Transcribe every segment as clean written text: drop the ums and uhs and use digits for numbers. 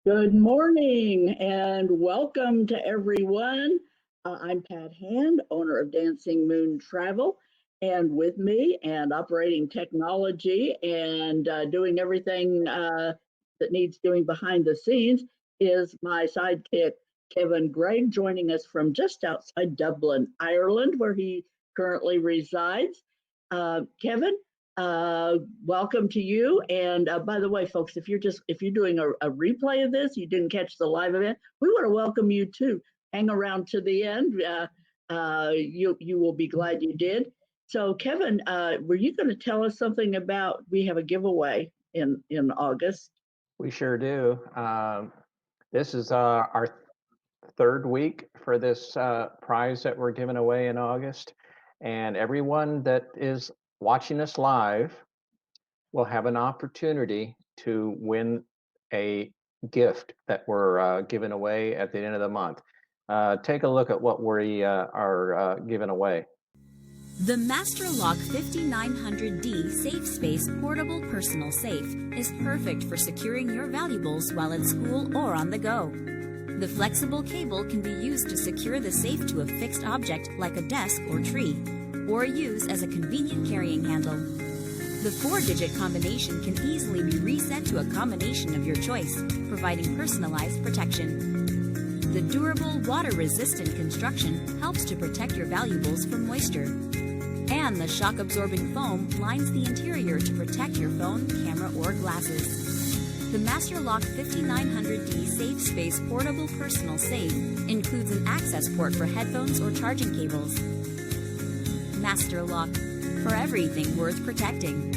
Good morning and welcome to everyone. I'm Pat Hand, owner of Dancing Moon Travel, and with me and operating technology and doing everything that needs doing behind the scenes is my sidekick, Kevin Gregg, joining us from just outside Dublin, Ireland, where he currently resides. Kevin, welcome to you. And by the way, folks, if you're doing a replay of this, you didn't catch the live event, we want to welcome you too. Hang around to the end. You will be glad you did. So, Kevin, were you going to tell us something about? We have a giveaway in August. We sure do. This is our third week for this prize that we're giving away in August. And everyone that is watching us live will have an opportunity to win a gift that we're giving away at the end of the month. Take a look at what we are giving away. The Master Lock 5900D Safe Space Portable Personal Safe is perfect for securing your valuables while at school or on the go. The flexible cable can be used to secure the safe to a fixed object like a desk or tree, or use as a convenient carrying handle. The 4-digit combination can easily be reset to a combination of your choice, providing personalized protection. The durable, water-resistant construction helps to protect your valuables from moisture. And the shock-absorbing foam lines the interior to protect your phone, camera, or glasses. The Master Lock 5900D Safe Space Portable Personal Safe includes an access port for headphones or charging cables. Master Lock, for everything worth protecting.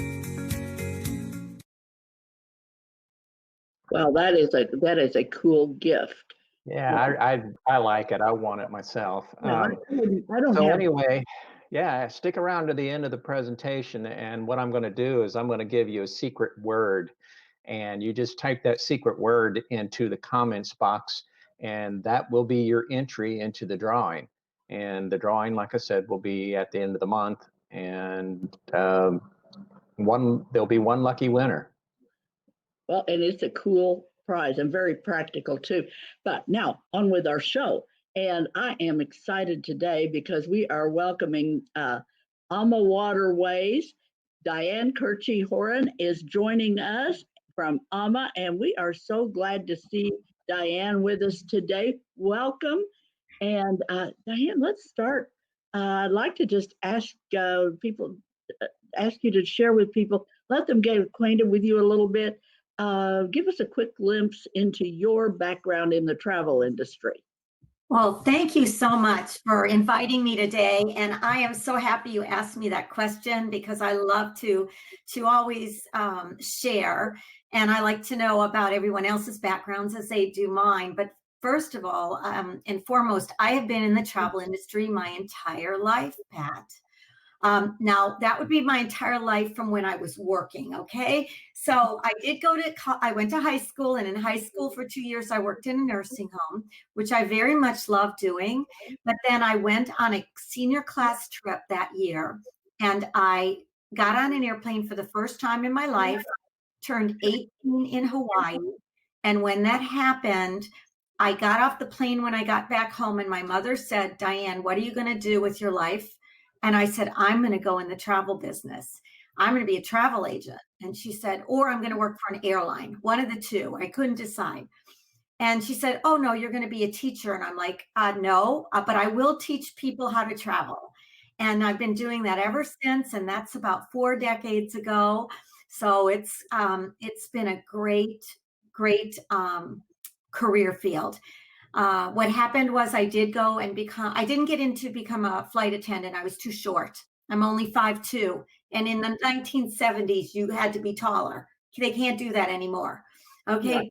Well, that is a cool gift. Yeah, I like it. I want it myself. I don't so have. Anyway, yeah, stick around to the end of the presentation, and what I'm going to do is I'm going to give you a secret word, and you just type that secret word into the comments box, and that will be your entry into the drawing. And the drawing, like I said, will be at the end of the month, and there'll be one lucky winner. Well, and it's a cool prize and very practical too. But now on with our show. And I am excited today because we are welcoming AmaWaterways. Diane Kirchie-Horan is joining us from Ama, and we are so glad to see Diane with us today. Welcome. And Diane, let's start. I'd like to just ask ask you to share with people, let them get acquainted with you a little bit. Give us a quick glimpse into your background in the travel industry. Well, thank you so much for inviting me today. And I am so happy you asked me that question because I love to always share. And I like to know about everyone else's backgrounds as they do mine. But first of all, and foremost, I have been in the travel industry my entire life, Pat. Now that would be my entire life from when I was working. Okay. So I went to high school, and in high school for 2 years, I worked in a nursing home, which I very much loved doing. But then I went on a senior class trip that year, and I got on an airplane for the first time in my life, turned 18 in Hawaii. And when that happened, I got off the plane when I got back home, and my mother said, "Diane, what are you going to do with your life?" And I said, "I'm going to go in the travel business. I'm going to be a travel agent." And she said, "Or I'm going to work for an airline, one of the two." I couldn't decide. And she said, "Oh, no, you're going to be a teacher." And I'm like, no, but I will teach people how to travel. And I've been doing that ever since. And that's about 4 decades ago. So it's been a great career field. What happened was I didn't get into become a flight attendant. I was too short. I'm only 5'2". And in the 1970s, you had to be taller. They can't do that anymore. Okay.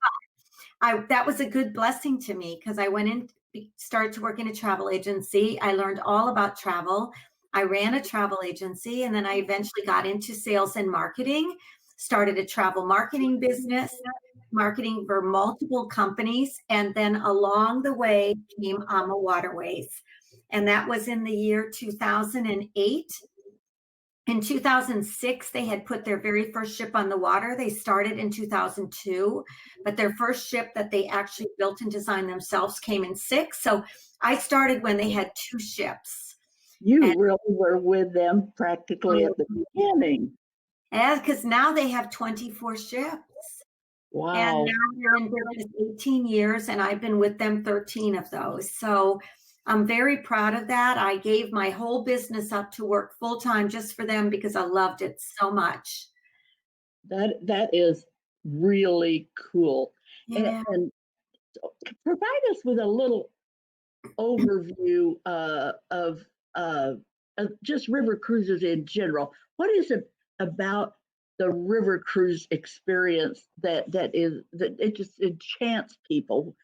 Yeah. That was a good blessing to me because I went in, started to work in a travel agency. I learned all about travel. I ran a travel agency, and then I eventually got into sales and marketing, started a travel marketing business, marketing for multiple companies. And then along the way came AmaWaterways. And that was in the year 2008. In 2006, they had put their very first ship on the water. They started in 2002, but their first ship that they actually built and designed themselves came in 6. So I started when they had 2 ships. You And- really were with them practically at the beginning. Yeah, because now they have 24 ships. Wow. And now they're in business 18 years, and I've been with them 13 of those. So I'm very proud of that. I gave my whole business up to work full time just for them because I loved it so much. That is really cool. Yeah. And provide us with a little overview of just river cruises in general. What is it about the river cruise experience that it just enchants people?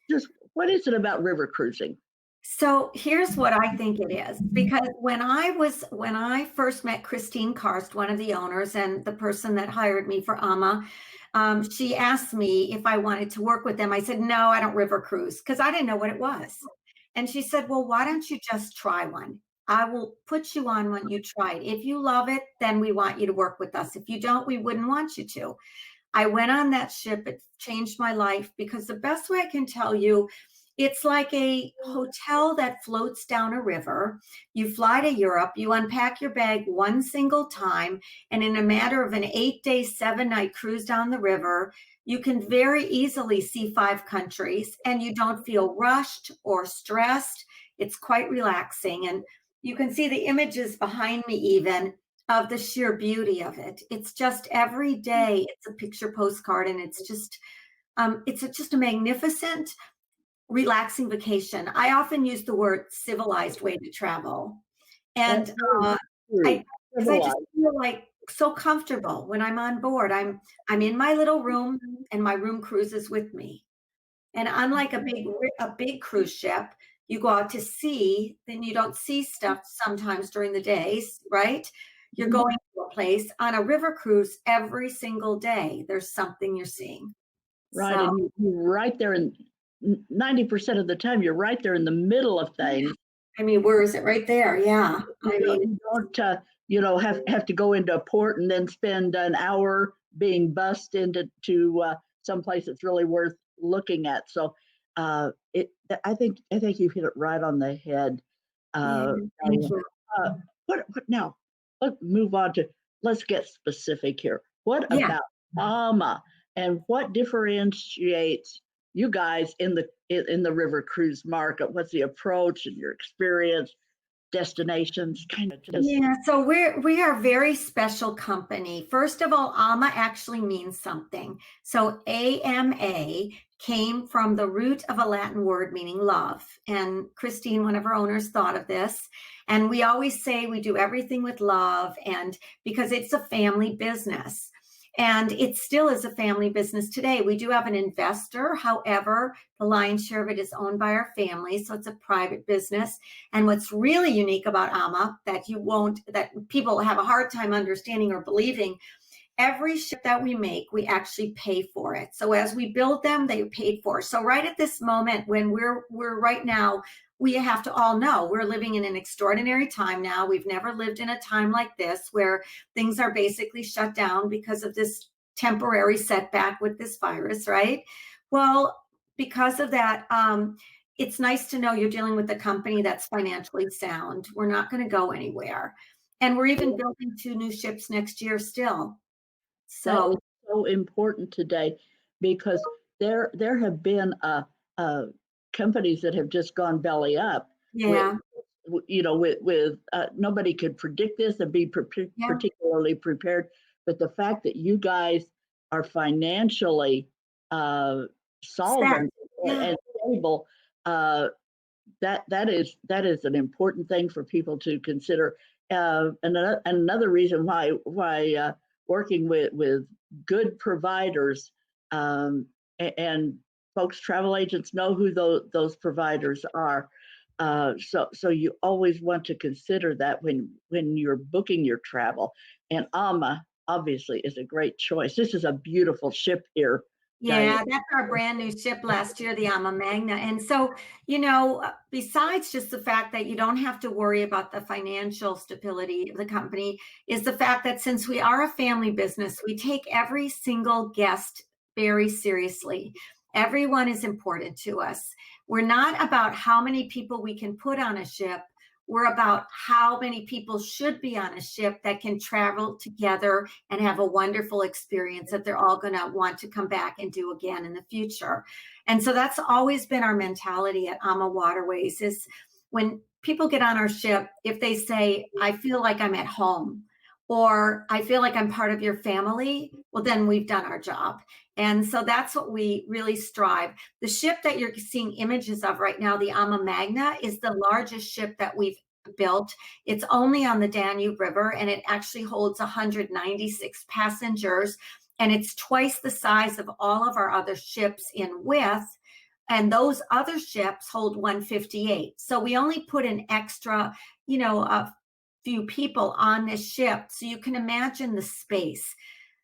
Just what is it about river cruising? So here's what I think it is, because when I first met Christine Karst, one of the owners and the person that hired me for AMA, she asked me if I wanted to work with them. I said, no, I don't river cruise, because I didn't know what it was. And she said, well, why don't you just try one? I will put you on when you try it. If you love it, then we want you to work with us. If you don't, we wouldn't want you to. I went on that ship. It changed my life, because the best way I can tell you, it's like a hotel that floats down a river. You fly to Europe, you unpack your bag one single time, and in a matter of an 8-day, 7-night cruise down the river, you can very easily see 5 countries, and you don't feel rushed or stressed. It's quite relaxing. And you can see the images behind me even of the sheer beauty of it. It's just every day, it's a picture postcard, and it's just a magnificent, relaxing vacation. I often use the word civilized way to travel. And I just feel like so comfortable when I'm on board. I'm in my little room, and my room cruises with me. And unlike a big cruise ship, you go out to sea, then you don't see stuff sometimes during the days, right? You're going to a place. On a river cruise, every single day, there's something you're seeing. Right, So, and you're right there, and 90% of the time, you're right there in the middle of things. I mean, where is it? Right there. Yeah. I mean, You don't have to go into a port and then spend an hour being bussed into someplace that's really worth looking at. So I think you hit it right on the head. thank you. What now? Let's move on to, let's get specific here. What Yeah. about AMA, and what differentiates you guys in the river cruise market? What's the approach and your experience, destinations, kind of just. Yeah, so we are a very special company. First of all, AMA actually means something. So AMA came from the root of a Latin word meaning love. And Christine, one of our owners, thought of this. And we always say we do everything with love, and because it's a family business. And it still is a family business today. We do have an investor. However, the lion's share of it is owned by our family. So it's a private business. And what's really unique about AMA that people have a hard time understanding or believing, every ship that we make, we actually pay for it. So as we build them, they paid for. So right at this moment, when we're right now, we have to all know we're living in an extraordinary time now. We've never lived in a time like this, where things are basically shut down because of this temporary setback with this virus, right? Well, because of that, it's nice to know you're dealing with a company that's financially sound. We're not going to go anywhere. And we're even building 2 new ships next year still. That So is so important today, because there have been companies that have just gone belly up. yeah, With nobody could predict this and be Yeah. particularly prepared. But the fact that you guys are financially solvent and stable, that is an important thing for people to consider. Another reason why working with good providers, and folks, travel agents know who those providers are. So you always want to consider that when you're booking your travel. And AMA obviously is a great choice. This is a beautiful ship here Yeah, that's our brand new ship last year, the Magna. And so, besides just the fact that you don't have to worry about the financial stability of the company, is the fact that since we are a family business, we take every single guest very seriously. Everyone is important to us. We're not about how many people we can put on a ship. We're about how many people should be on a ship that can travel together and have a wonderful experience that they're all going to want to come back and do again in the future. And so that's always been our mentality at AmaWaterways, is when people get on our ship, if they say, I feel like I'm at home, or I feel like I'm part of your family, well, then we've done our job. And so that's what we really strive. The ship that you're seeing images of right now, the Magna, is the largest ship that we've built. It's only on the Danube River, and it actually holds 196 passengers, and it's twice the size of all of our other ships in width. And those other ships hold 158. So we only put an extra, a few people on this ship. So you can imagine the space.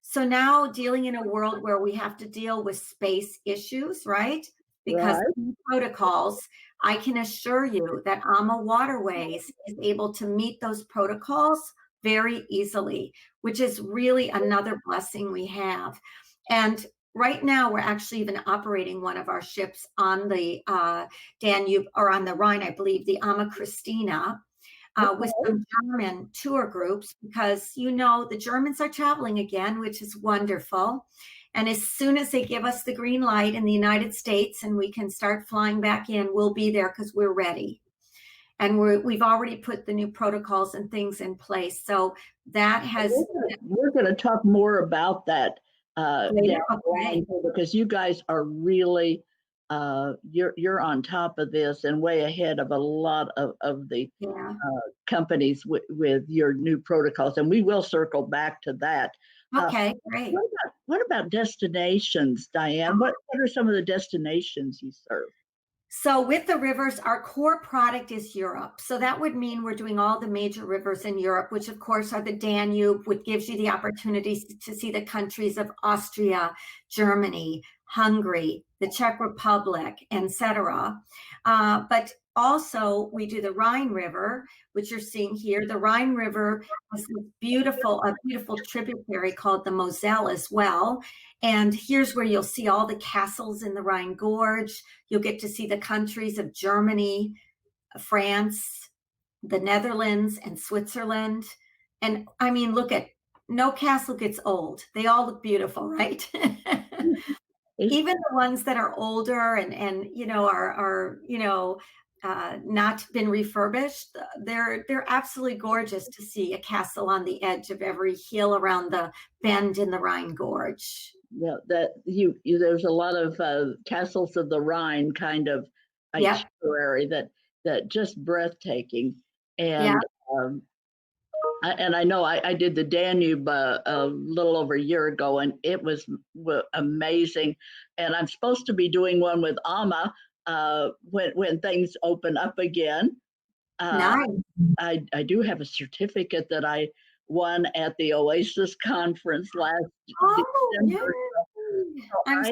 So now, dealing in a world where we have to deal with space issues, right? Because Right. protocols, I can assure you that AmaWaterways is able to meet those protocols very easily, which is really another blessing we have. And right now, we're actually even operating one of our ships on the Danube, or on the Rhine, I believe, the Christina. With some German tour groups, because the Germans are traveling again, which is wonderful. And as soon as they give us the green light in the United States and we can start flying back in, we'll be there because we're ready. And we've already put the new protocols and things in place. So that has. We're going to talk more about that because you guys are really you're on top of this and way ahead of a lot of the companies with your new protocols, and we will circle back to that. Okay, great. What about destinations, Diane? What are some of the destinations you serve? So with the rivers, our core product is Europe. So that would mean we're doing all the major rivers in Europe, which of course are the Danube, which gives you the opportunity to see the countries of Austria, Germany, Hungary, the Czech Republic, etc. But also we do the Rhine River, which you're seeing here. The Rhine River has a beautiful tributary called the Moselle as well. And here's where you'll see all the castles in the Rhine Gorge. You'll get to see the countries of Germany, France, the Netherlands, and Switzerland. And I mean, no castle gets old. They all look beautiful, right? Even the ones that are older and are not been refurbished, they're absolutely gorgeous to see a castle on the edge of every hill around the bend in the Rhine Gorge. Yeah, that there's a lot of castles of the Rhine kind of itinerary that just breathtaking. And I know I did the Danube a little over a year ago, and it was amazing. And I'm supposed to be doing one with Ama when things open up again. Nice. I do have a certificate that I won at the Oasis conference last December. So I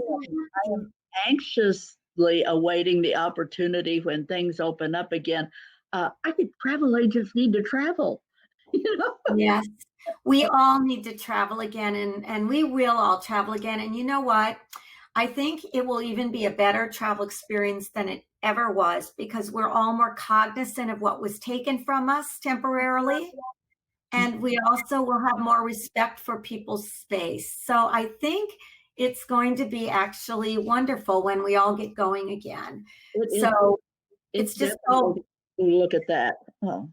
am anxiously awaiting the opportunity when things open up again. I think travel agents need to travel. Yes, we all need to travel again, and we will all travel again. And you know what? I think it will even be a better travel experience than it ever was, because we're all more cognizant of what was taken from us temporarily. And we also will have more respect for people's space. So I think it's going to be actually wonderful when we all get going again. It's just, look at that. Oh.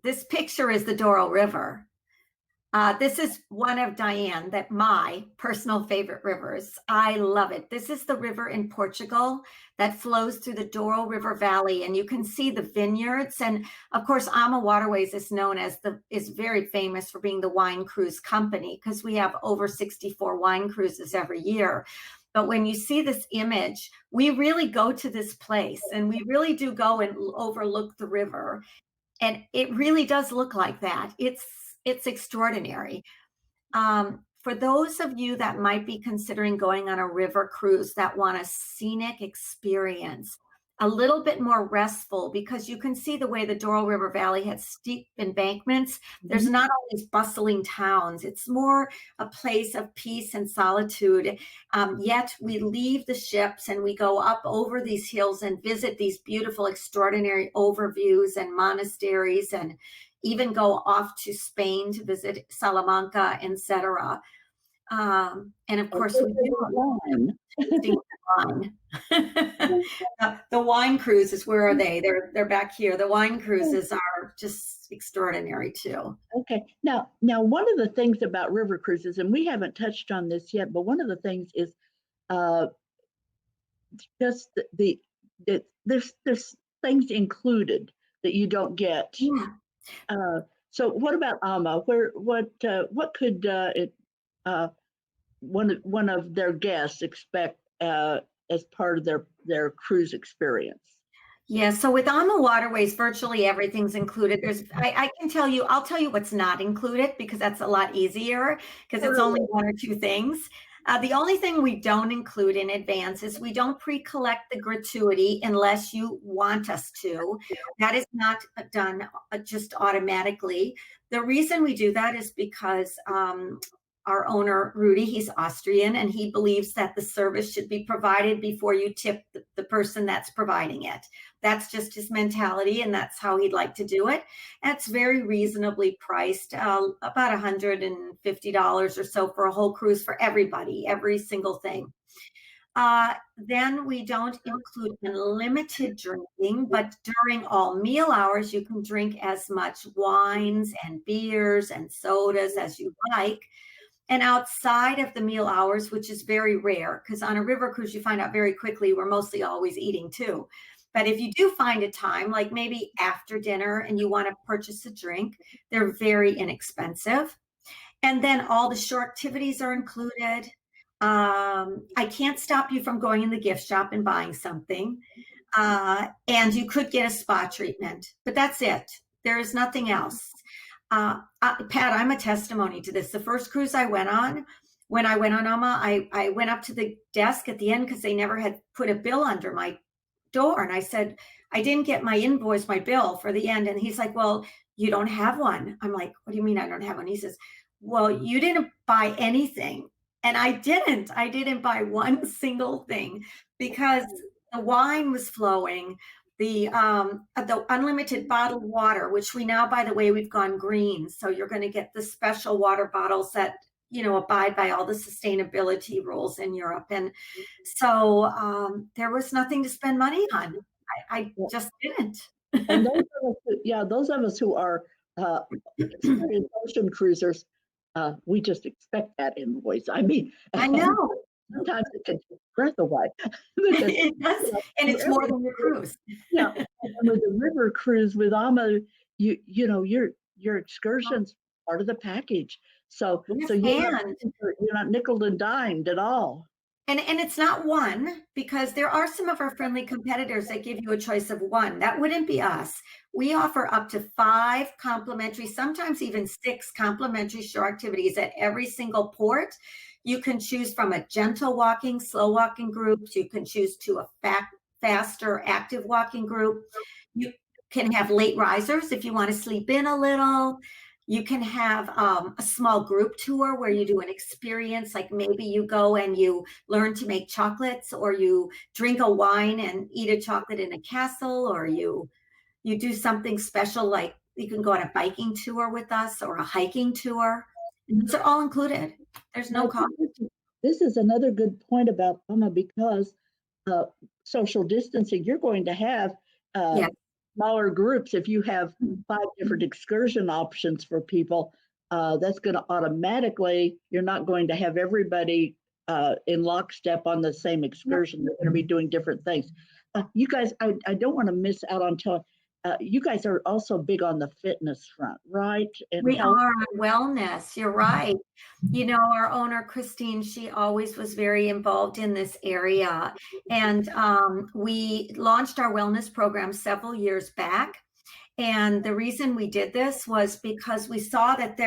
This picture is the Douro River. This is one of my personal favorite rivers. I love it. This is the river in Portugal that flows through the Douro River Valley, and you can see the vineyards. And of course, AmaWaterways is very famous for being the wine cruise company, because we have over 64 wine cruises every year. But when you see this image, we really go to this place, and we really do go and overlook the river. And it really does look like that. It's extraordinary. for those of you that might be considering going on a river cruise that want a scenic experience, a little bit more restful, because you can see the way the Doral River Valley has steep embankments. There's not all these bustling towns. It's more a place of peace and solitude. Yet we leave the ships and we go up over these hills and visit these beautiful, extraordinary overviews and monasteries, and even go off to Spain to visit Salamanca, etc. And of course, we do wine. The wine cruises, where are they? They're back here. The wine cruises are just extraordinary too. Okay. Now one of the things about river cruises, and we haven't touched on this yet, but one of the things is just there's things included that you don't get. Yeah. So what about Ama? What could one of their guests expect as part of their cruise experience? Yeah, so with AmaWaterways, virtually everything's included. I'll tell you what's not included, because that's a lot easier, because it's only one or two things. The only thing we don't include in advance is we don't pre-collect the gratuity unless you want us to. That is not done just automatically. The reason we do that is because our owner, Rudy, he's Austrian, and he believes that the service should be provided before you tip the person that's providing it. That's just his mentality, and that's how he'd like to do it. And it's very reasonably priced, about $150 or so for a whole cruise for everybody, every single thing. Then we don't include unlimited drinking, but during all meal hours, you can drink as much wines and beers and sodas as you like. And outside of the meal hours, which is very rare, because on a river cruise, you find out very quickly we're mostly always eating too. But if you do find a time, like maybe after dinner, and you want to purchase a drink, they're very inexpensive. And then all the shore activities are included. I can't stop you from going in the gift shop and buying something. And you could get a spa treatment, but that's it. There is nothing else. Pat, I'm a testimony to this. The first cruise I went on, when I went on Ama, I went up to the desk at the end because they never had put a bill under my door. And I said, I didn't get my invoice, my bill for the end. And he's like, well, you don't have one. I'm like, what do you mean I don't have one? He says, well, you didn't buy anything. And I didn't buy one single thing, because the wine was flowing. The unlimited bottled water, which we now, by the way, we've gone green. So you're going to get the special water bottles that, abide by all the sustainability rules in Europe. And so there was nothing to spend money on. I just didn't. And those of us who are experienced ocean cruisers, we just expect that invoice. I mean, I know. Sometimes it can take breath away. It does, and it's more than your cruise. Yeah, and with the river cruise with Ama, your excursion's part of the package. So you're not nickel and dimed at all. And it's not one, because there are some of our friendly competitors that give you a choice of one. That wouldn't be us. We offer up to 5 complimentary, sometimes even 6 complimentary shore activities at every single port. You can choose from a gentle walking, slow walking group. You can choose to a faster, active walking group. You can have late risers if you want to sleep in a little. You can have a small group tour where you do an experience, like maybe you go and you learn to make chocolates, or you drink a wine and eat a chocolate in a castle, or you do something special, like you can go on a biking tour with us or a hiking tour. These are all included. There's no cost. This is another good point about Ama, because social distancing, you're going to have smaller groups. If you have 5 different excursion options for people, that's going to automatically, you're not going to have everybody in lockstep on the same excursion. They're going to be doing different things. You guys, I don't want to miss out on telling. You guys are also big on the fitness front, right? And we are on wellness. You're right. Our owner, Christine, she always was very involved in this area. And we launched our wellness program several years back. And the reason we did this was because we saw that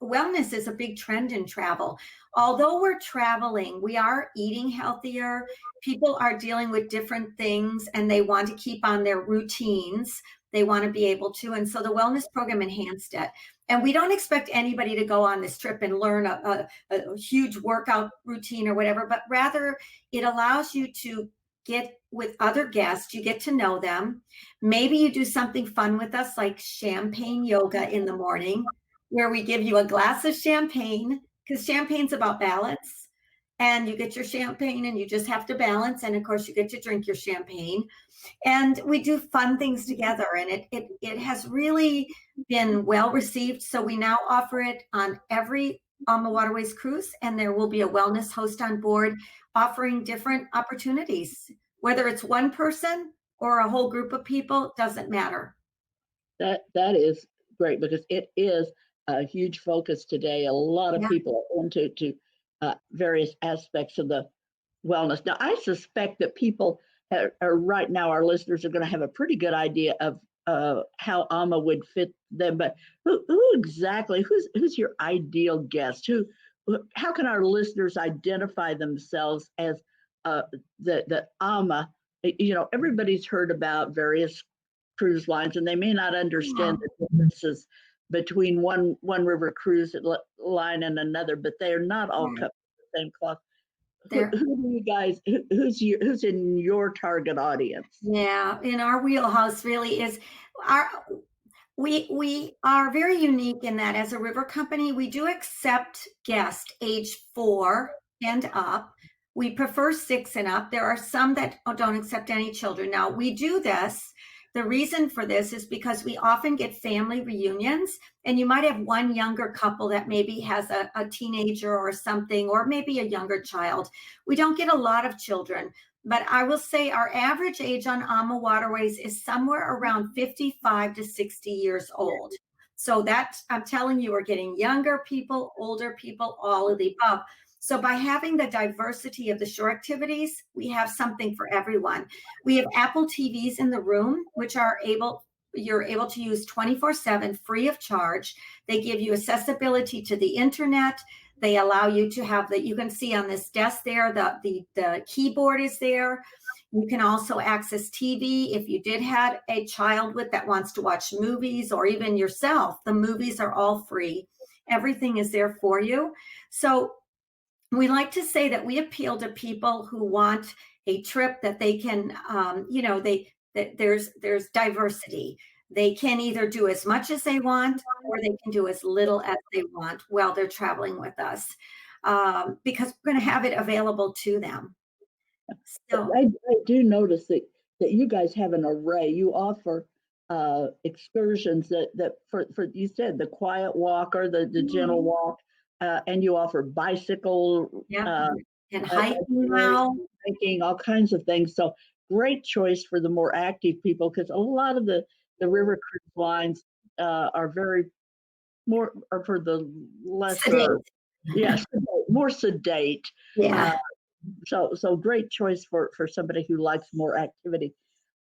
wellness is a big trend in travel. Although we're traveling, we are eating healthier. People are dealing with different things and they want to keep on their routines. They want to be able to. And so the wellness program enhanced it. And we don't expect anybody to go on this trip and learn a huge workout routine or whatever, but rather it allows you to get with other guests. You get to know them. Maybe you do something fun with us, like champagne yoga in the morning, where we give you a glass of champagne, because champagne's about balance. And you get your champagne and you just have to balance. And of course, you get to drink your champagne. And we do fun things together. And it has really been well received. So we now offer it on every AmaWaterways cruise. And there will be a wellness host on board offering different opportunities. Whether it's one person or a whole group of people, doesn't matter. That is great, because it is a huge focus today. A lot of people are into various aspects of the wellness. Now, I suspect that people are right now, our listeners are going to have a pretty good idea of how AMA would fit them. But who exactly, who's your ideal guest? How can our listeners identify themselves as the AMA? You know, everybody's heard about various cruise lines, and they may not understand the differences between one river cruise line and another, but they are not all cut from the same cloth. Who do you guys? Who's in your target audience? Yeah, in our wheelhouse really is we are very unique in that as a river company, we do accept guests age 4 and up. We prefer 6 and up. There are some that don't accept any children. Now, we do this. The reason for this is because we often get family reunions, and you might have one younger couple that maybe has a teenager or something, or maybe a younger child. We don't get a lot of children, but I will say our average age on AmaWaterways is somewhere around 55 to 60 years old. So that, I'm telling you, we're getting younger people, older people, all of the above. So by having the diversity of the shore activities, we have something for everyone. We have Apple TVs in the room, which you're able to use 24/7 free of charge. They give you accessibility to the internet. They allow you to have you can see on this desk there, the keyboard is there. You can also access TV. If you did have a child that wants to watch movies, or even yourself, the movies are all free. Everything is there for you. So we like to say that we appeal to people who want a trip that they can, there's diversity. They can either do as much as they want, or they can do as little as they want while they're traveling with us, because we're going to have it available to them. So I do notice that you guys have an array. You offer excursions that for you said the quiet walk or the gentle walk. And you offer bicycle, and hiking now. Hiking, all kinds of things. So great choice for the more active people, because a lot of the river cruise lines are more for the lesser, more sedate. Yeah. So great choice for somebody who likes more activity.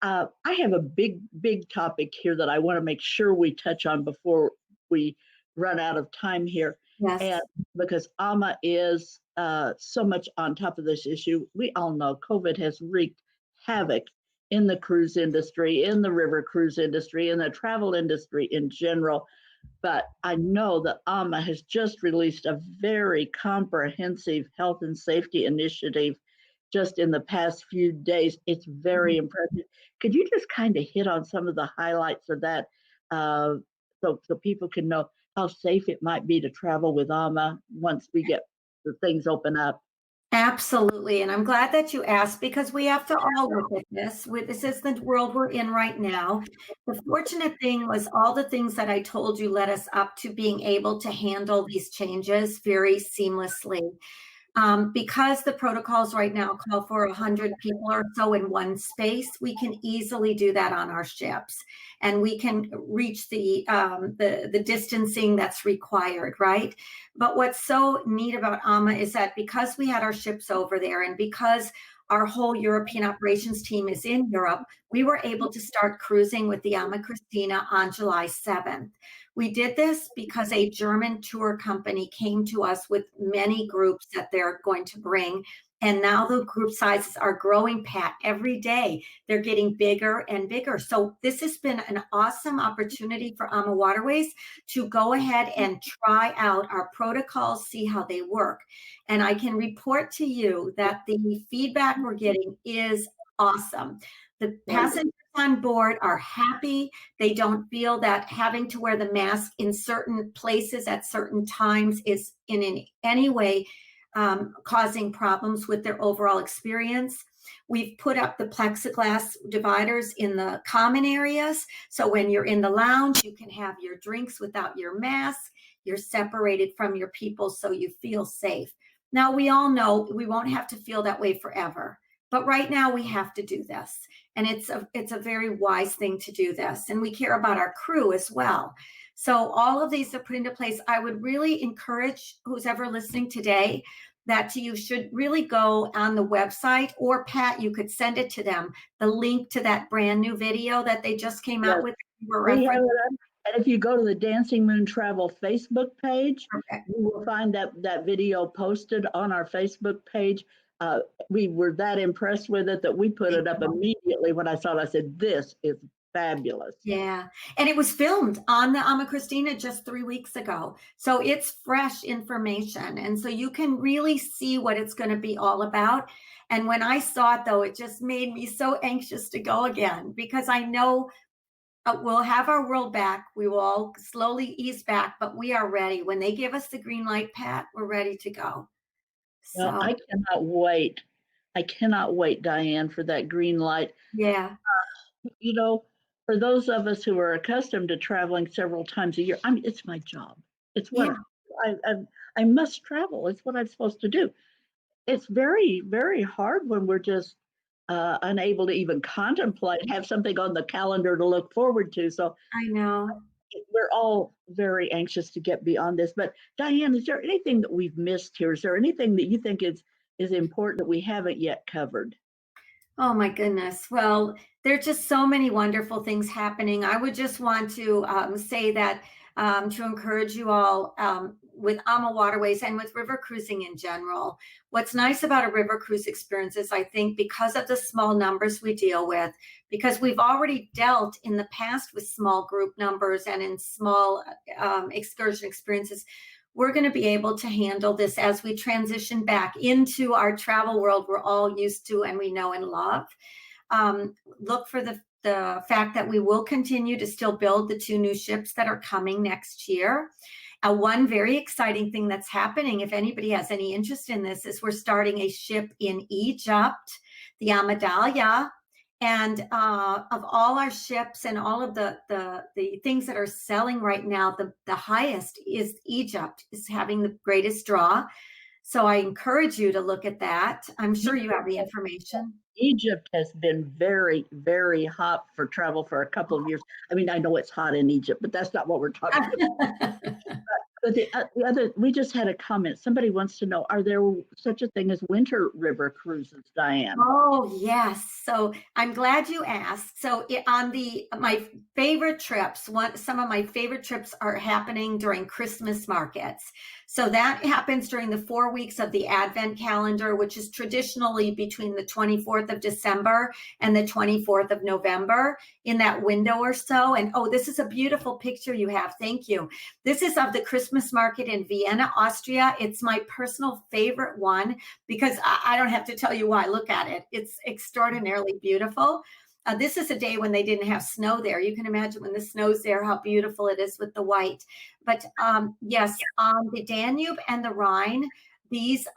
I have a big topic here that I want to make sure we touch on before we run out of time here. Yes. And because AMA is so much on top of this issue, we all know COVID has wreaked havoc in the cruise industry, in the river cruise industry, in the travel industry in general. But I know that AMA has just released a very comprehensive health and safety initiative just in the past few days. It's very impressive. Could you just kind of hit on some of the highlights of that so people can know how safe it might be to travel with AMA once we get the things open up? Absolutely. And I'm glad that you asked, because we have to all look at this. This is the world we're in right now. The fortunate thing was all the things that I told you led us up to being able to handle these changes very seamlessly. Because the protocols right now call for 100 people or so in one space, we can easily do that on our ships, and we can reach the distancing that's required, right? But what's so neat about AMA is that because we had our ships over there, and because our whole European operations team is in Europe, we were able to start cruising with the AMA Christina on July 7th. We did this because a German tour company came to us with many groups that they're going to bring. And now the group sizes are growing, Pat, every day. They're getting bigger and bigger. So this has been an awesome opportunity for AmaWaterways to go ahead and try out our protocols, see how they work. And I can report to you that the feedback we're getting is awesome. The passengers on board are happy. They don't feel that having to wear the mask in certain places at certain times is in any way causing problems with their overall experience. We've put up the plexiglass dividers in the common areas. So when you're in the lounge, you can have your drinks without your mask. You're separated from your people so you feel safe. Now, we all know we won't have to feel that way forever. But right now we have to do this. And it's a very wise thing to do this. And we care about our crew as well. So all of these are put into place. I would really encourage who's ever listening today that you should really go on the website, or Pat, you could send it to them, the link to that brand new video that they just came out with. We have it up. And if you go to the Dancing Moon Travel Facebook page, you will find that video posted on our Facebook page. We were that impressed with it that we put it up immediately when I saw it. I said, this is fabulous. Yeah. And it was filmed on the Ama Christina just 3 weeks ago. So it's fresh information. And so you can really see what it's going to be all about. And when I saw it, though, it just made me so anxious to go again, because I know we'll have our world back. We will all slowly ease back, but we are ready. When they give us the green light, Pat, we're ready to go. So well, I cannot wait. I cannot wait, Diane, for that green light. Yeah. You know, for those of us who are accustomed to traveling several times a year, I mean, it's my job. It's what I must travel. It's what I'm supposed to do. It's very, very hard when we're just unable to even contemplate, have something on the calendar to look forward to. So I know. We're all very anxious to get beyond this. But Diane, is there anything that we've missed here? Is there anything that you think is important that we haven't yet covered? Oh my goodness. Well, there are just so many wonderful things happening. I would just want to say that to encourage you all with AmaWaterways and with river cruising in general. What's nice about a river cruise experience is, I think, because of the small numbers we deal with, because we've already dealt in the past with small group numbers and in small excursion experiences, we're going to be able to handle this as we transition back into our travel world we're all used to and we know and love. Look for the fact that we will continue to still build the 2 new ships that are coming next year. One very exciting thing that's happening, if anybody has any interest in this, is we're starting a ship in Egypt, the Amadalia. And of all our ships and all of the things that are selling right now, the highest is Egypt, is having the greatest draw. So I encourage you to look at that. I'm sure you have the information. Egypt has been very, very hot for travel for a couple of years. I mean, I know it's hot in Egypt, but that's not what we're talking about. But the other, we just had a comment. Somebody wants to know, are there such a thing as winter river cruises, Diane? Oh, yes. So I'm glad you asked. So on my favorite trips, some of my favorite trips are happening during Christmas markets. So that happens during the 4 weeks of the Advent calendar, which is traditionally between the 24th of December and the 24th of November, in that window or so. And oh, this is a beautiful picture you have. Thank you. This is of the Christmas market in Vienna, Austria. It's my personal favorite one because I don't have to tell you why. Look at it. It's extraordinarily beautiful. This is a day when they didn't have snow there. You can imagine when the snow's there, how beautiful it is with the white. But yes, on the Danube and the Rhine, these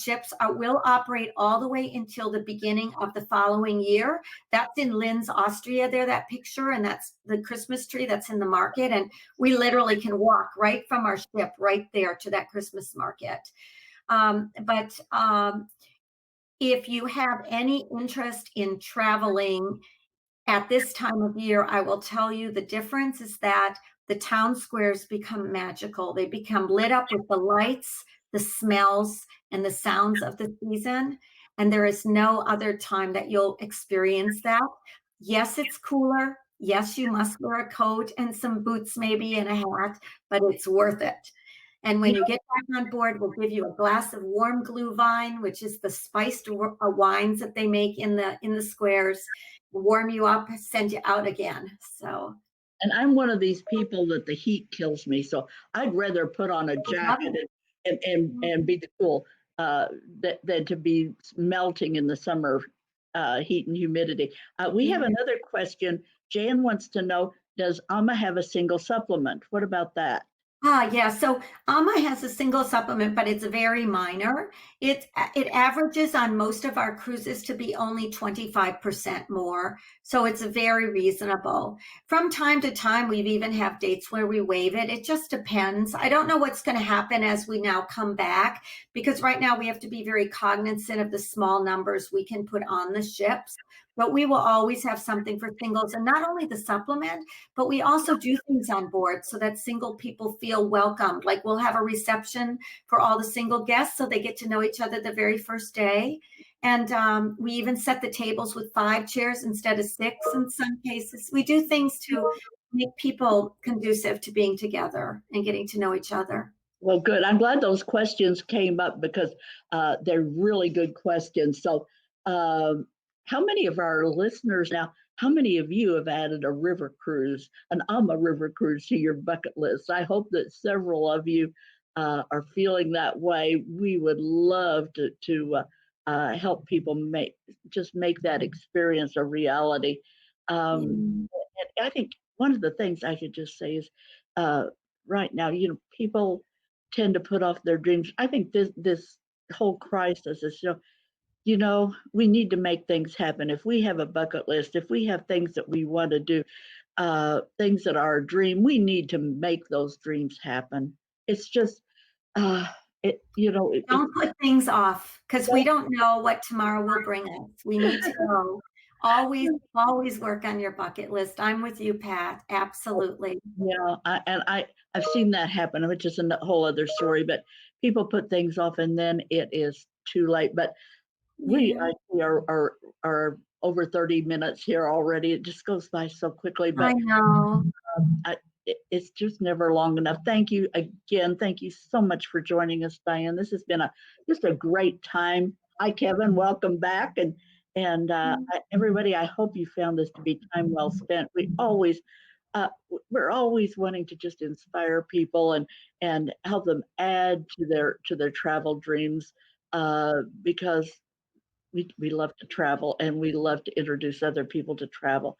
ships will operate all the way until the beginning of the following year. That's in Linz, Austria there, that picture, and that's the Christmas tree that's in the market. And we literally can walk right from our ship right there to that Christmas market. If you have any interest in traveling at this time of year, I will tell you the difference is that the town squares become magical. They become lit up with the lights, the smells, and the sounds of the season. And there is no other time that you'll experience that. Yes, it's cooler. Yes, you must wear a coat and some boots maybe and a hat, but it's worth it. And when you get back on board, we'll give you a glass of warm Glühwein, which is the spiced wines that they make in the squares, warm you up, send you out again. So And I'm one of these people that the heat kills me, so I'd rather put on a jacket and be the cool than to be melting in the summer heat and humidity. We have another question. Jan wants to know, does AMA have a single supplement? What about that? Yeah. So AMA has a single supplement, but it's very minor. It averages on most of our cruises to be only 25% more. So it's very reasonable. From time to time, we've even have dates where we waive it. It just depends. I don't know what's going to happen as we now come back, because right now we have to be very cognizant of the small numbers we can put on the ships. But we will always have something for singles, and not only the supplement, but we also do things on board so that single people feel welcomed. Like we'll have a reception for all the single guests so they get to know each other the very first day. And we even set the tables with 5 chairs instead of 6 in some cases. We do things to make people conducive to being together and getting to know each other. Well, good. I'm glad those questions came up because they're really good questions. So how many of our listeners now, how many of you have added a river cruise, an AMA river cruise to your bucket list? I hope that several of you are feeling that way. We would love to help people make that experience a reality. And I think one of the things I could just say is right now, people tend to put off their dreams. I think this whole crisis is, we need to make things happen. If we have a bucket list, if we have things that we want to do, things that are a dream, we need to make those dreams happen. It's just, don't put things off, because we don't know what tomorrow will bring us. We need to go. Always work on your bucket list. I'm with you, Pat. Absolutely. Yeah, I've seen that happen, which is a whole other story. But people put things off, and then it is too late. But we are over 30 minutes here already. It just goes by so quickly. But I know. It's just never long enough. Thank you again. Thank you so much for joining us, Diane. This has been just a great time. Hi, Kevin. Welcome back. And everybody, I hope you found this to be time well spent. We're always wanting to just inspire people and help them add to their travel dreams because we love to travel and we love to introduce other people to travel.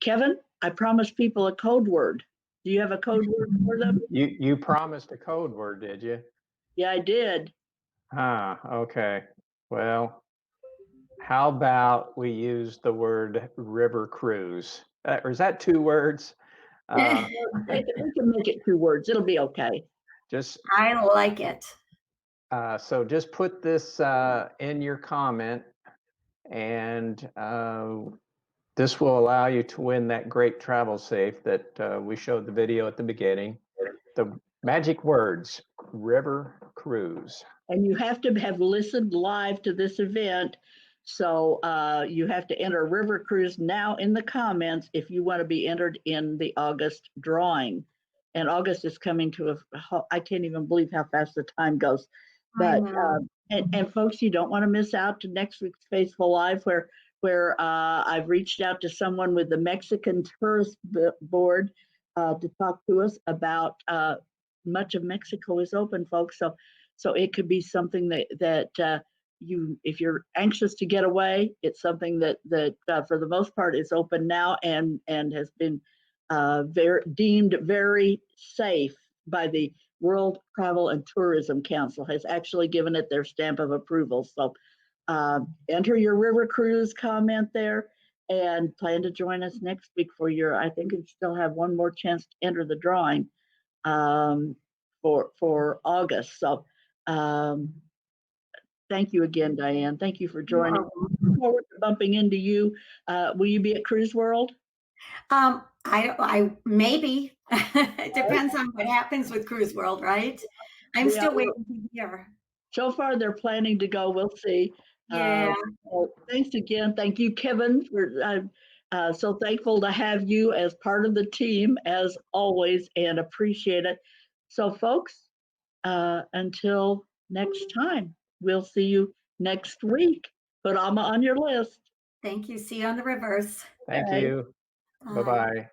Kevin, I promised people a code word. Do you have a code word for them? You promised a code word, did you? Yeah, I did. Okay. Well, how about we use the word river cruise? Or is that 2 words? We can make it 2 words. It'll be okay. I like it. So just put this in your comment, and this will allow you to win that great travel safe that we showed the video at the beginning. The magic words, river cruise. And you have to have listened live to this event. So you have to enter river cruise now in the comments if you want to be entered in the August drawing. And August is coming to I can't even believe how fast the time goes. But and folks, you don't want to miss out to next week's Faithful Live where I've reached out to someone with the Mexican Tourist Board to talk to us about much of Mexico is open, folks. So it could be something that if you're anxious to get away, it's something that for the most part is open now and has been deemed very safe by the World Travel and Tourism Council, has actually given it their stamp of approval. So enter your river cruise comment there and plan to join us next week I think you still have one more chance to enter the drawing for August. So thank you again, Diane. Thank you for joining. Look forward to bumping into you. Will you be at Cruise World? I maybe. It depends on what happens with Cruise World, right? I'm still waiting to hear. So far, they're planning to go. We'll see. Yeah. Thanks again. Thank you, Kevin, for So thankful to have you as part of the team as always and appreciate it. So folks, until next time, we'll see you next week. Put Ama on your list. Thank you. See you on the rivers. Thank Bye. you. Bye. Bye-bye.